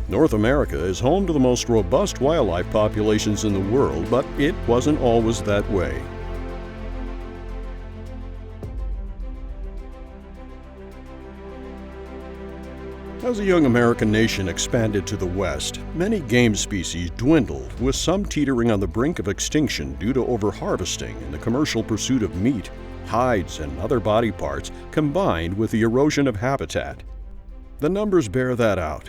North America is home to the most robust wildlife populations in the world, but it wasn't always that way. As a young American nation expanded to the west, many game species dwindled, with some teetering on the brink of extinction due to overharvesting and the commercial pursuit of meat, hides, and other body parts, combined with the erosion of habitat. The numbers bear that out.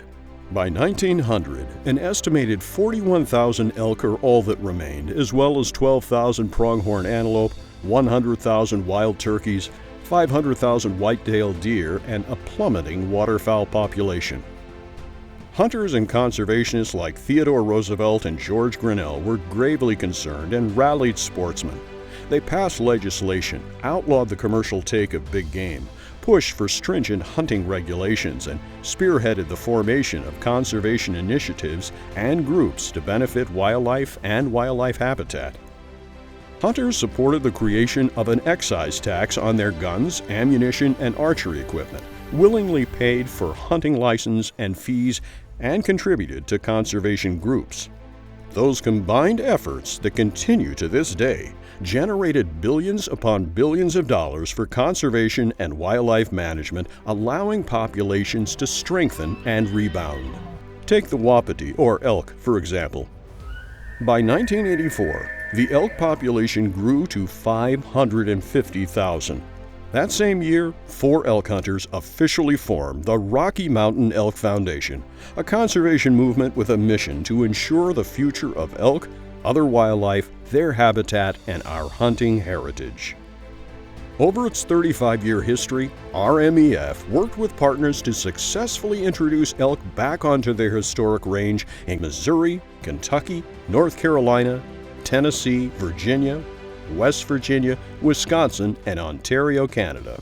By 1900, an estimated 41,000 elk are all that remained, as well as 12,000 pronghorn antelope, 100,000 wild turkeys, 500,000 whitetail deer, and a plummeting waterfowl population. Hunters and conservationists like Theodore Roosevelt and George Grinnell were gravely concerned and rallied sportsmen. They passed legislation, outlawed the commercial take of big game, pushed for stringent hunting regulations, and spearheaded the formation of conservation initiatives and groups to benefit wildlife and wildlife habitat. Hunters supported the creation of an excise tax on their guns, ammunition, and archery equipment, willingly paid for hunting license and fees, and contributed to conservation groups. Those combined efforts that continue to this day generated billions upon billions of dollars for conservation and wildlife management, allowing populations to strengthen and rebound. Take the wapiti, or elk, for example. By 1984, the elk population grew to 550,000. That same year, 4 elk hunters officially formed the Rocky Mountain Elk Foundation, a conservation movement with a mission to ensure the future of elk, other wildlife, their habitat, and our hunting heritage. Over its 35-year history, RMEF worked with partners to successfully introduce elk back onto their historic range in Missouri, Kentucky, North Carolina, Tennessee, Virginia, West Virginia, Wisconsin, and Ontario, Canada.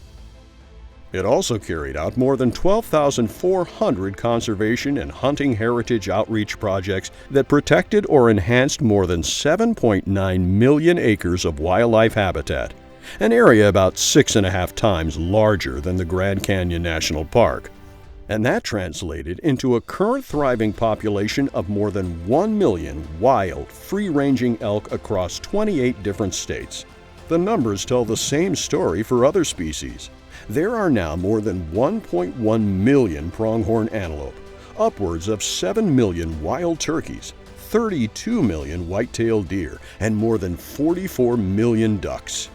It also carried out more than 12,400 conservation and hunting heritage outreach projects that protected or enhanced more than 7.9 million acres of wildlife habitat, an area about 6.5 times larger than the Grand Canyon National Park. And that translated into a current thriving population of more than 1 million wild, free-ranging elk across 28 different states. The numbers tell the same story for other species. There are now more than 1.1 million pronghorn antelope, upwards of 7 million wild turkeys, 32 million whitetail deer, and more than 44 million ducks.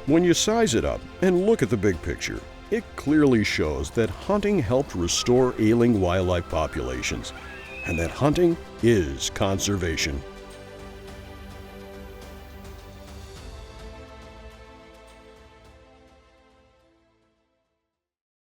When you size it up and look at the big picture, it clearly shows that hunting helped restore ailing wildlife populations, and that hunting is conservation.